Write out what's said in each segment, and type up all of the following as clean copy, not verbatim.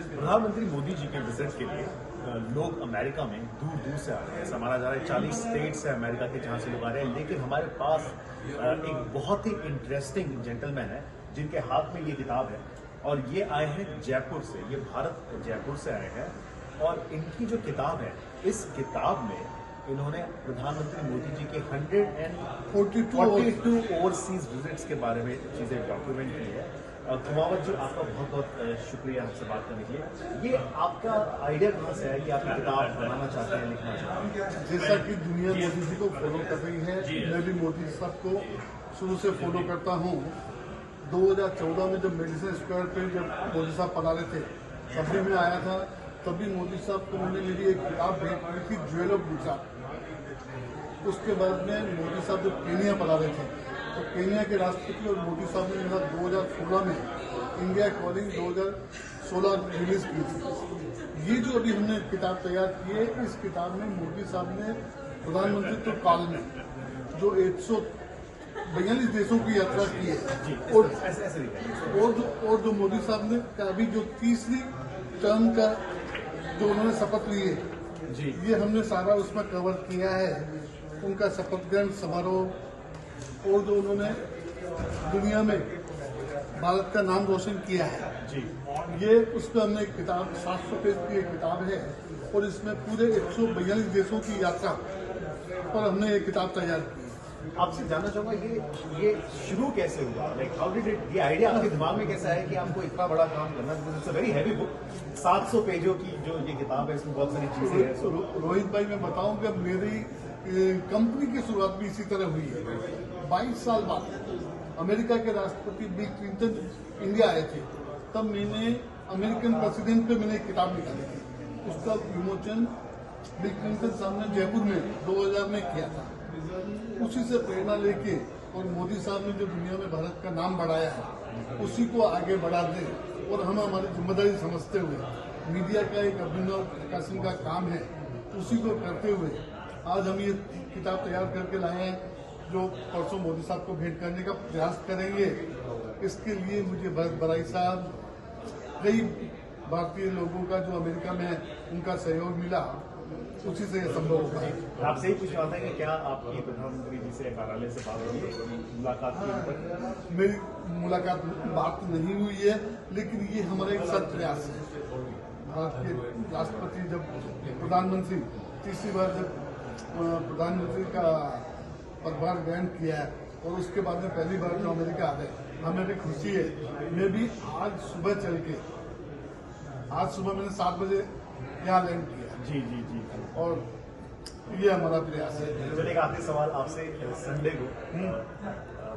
प्रधानमंत्री मोदी जी के विजिट के लिए लोग अमेरिका में दूर दूर से आ रहे हैं। ऐसा माना जा रहा है 40 स्टेट्स है अमेरिका के जहां से लोग आ रहे हैं। लेकिन हमारे पास एक बहुत ही इंटरेस्टिंग जेंटलमैन है जिनके हाथ में ये किताब है और ये आए हैं जयपुर से। ये भारत जयपुर से आए हैं और इनकी जो किताब है, इस किताब में इन्होंने प्रधानमंत्री मोदी जी के 142 ओवरसीज विजिट्स के बारे में चीजें डॉक्यूमेंट की है। कुमावत जी, आपका बहुत बहुत शुक्रिया हमसे बात करने के लिए। ये आपका आइडिया कहाँ से है कि आप किताब बनाना चाहते हैं, लिखना चाहते हैं? जैसा कि दुनिया मोदी जी को फॉलो कर रही है, मैं भी मोदी साहब को शुरू से फॉलो करता हूँ। 2014 में जब मेडिसिन स्क्वायर पे जब मोदी साहब पढ़ा रहे थे, तभी मैं आया था। तभी मोदी साहब को मैंने मेरी एक किताब भेंट की थी, ज्वेल ऑफ गुजरात। उसके बाद में मोदी साहब जब केनिया पढ़ा रहे थे तो केनिया के राष्ट्रपति और मोदी साहब ने मेरा 2016 में इंडिया कॉलिंग 2016 रिलीज की थी। ये जो अभी हमने किताब तैयार की है, इस किताब में मोदी साहब ने प्रधानमंत्री काल में जो 142 देशों की यात्रा की है और जो मोदी साहब ने अभी जो तीसरी टर्म का जो उन्होंने शपथ ली है, ये हमने सारा उसमें कवर किया है। उनका शपथ ग्रहण समारोह और जो उन्होंने दुनिया में भारत का नाम रोशन किया है, ये उस पर हमने एक किताब 700 पेज की एक किताब है और इसमें पूरे 142 देशों की यात्रा पर हमने एक किताब तैयार की। आपसे जानना चाहूंगा ये शुरू कैसे हुआ? लाइक हाउ डिड इट, ये आइडिया आपके दिमाग में कैसा है कि आपको इतना बड़ा काम करना? It's a very heavy book, 700 पेजों की जो ये किताब है, इसमें बहुत सारी चीजें हैं। रोहित भाई, मैं बताऊं कि मेरी कंपनी की शुरुआत भी इसी तरह हुई है। 22 साल बाद अमेरिका के राष्ट्रपति बिल क्लिंटन इंडिया आए थे, तब मैंने अमेरिकन प्रेसिडेंट पे मैंने एक किताब निकाली थी। उसका विमोचन बिल क्लिंटन साहब ने जयपुर में 2000 में किया था। उसी से प्रेरणा लेके और मोदी साहब ने जो दुनिया में भारत का नाम बढ़ाया है, उसी को आगे बढ़ा दें और हम हमारी जिम्मेदारी समझते हुए मीडिया का एक अभिनव प्रकाशन का काम है, उसी को करते हुए आज हम ये किताब तैयार करके लाए हैं, जो परसों मोदी साहब को भेंट करने का प्रयास करेंगे। इसके लिए मुझे भरत बराई साहब, कई भारतीय लोगों का जो अमेरिका में है, उनका सहयोग मिला, उसी से ये संभव होगा। आपसे ही पूछना था कि क्या आपकी प्रधानमंत्री जी से कार्यालय से बात हुई है, मुलाकात की? मेरी मुलाकात बात नहीं हुई है, लेकिन ये हमारा एक सत प्रयास है। भारत के राष्ट्रपति जब प्रधानमंत्री तीसरी बार जब प्रधानमंत्री का पदभार ग्रहण किया है और उसके बाद में पहली बार जो अमेरिका आ गए, हमें भी खुशी है। मैं भी आज सुबह मैंने 7 बजे यहाँ लैंड किया। जी। और ये हमारा प्रयास है। चलिए, एक आखिरी सवाल आपसे। संडे को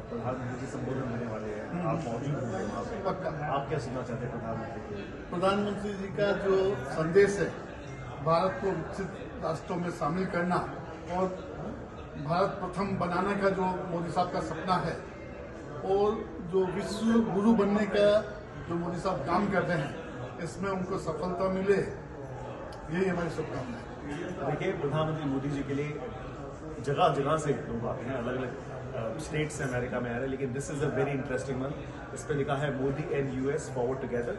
प्रधानमंत्री जी संबोधन होने वाले हैं, आप मौजूद होंगे वहाँ पे, आप क्या सुनना चाहते हैं प्रधानमंत्री जी का जो संदेश है, भारत को विकसित राष्ट्रों में शामिल करना और भारत प्रथम बनाने का जो मोदी साहब का सपना है और जो विश्व गुरु बनने का जो मोदी साहब काम कर रहे हैं, इसमें उनको सफलता मिले, यही हमारी शुभकामना है। देखिए, प्रधानमंत्री मोदी जी के लिए जगह जगह से लोग आते हैं, अलग अलग स्टेट से अमेरिका में आ रहे हैं, लेकिन this is a very interesting one. इस पे लिखा है Modi and US forward together,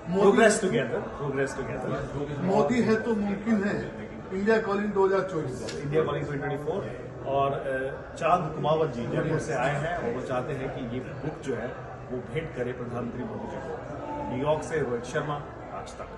progress together. Modi है तो मुमकिन है, इंडिया कॉलिंग 2024, इंडिया कॉलिंग 2024। और चांद कुमावत जी जयपुर से आए हैं और वो चाहते हैं कि ये बुक जो है वो भेंट करे प्रधानमंत्री मोदी जी को। न्यूयॉर्क से रोहित शर्मा, आज तक।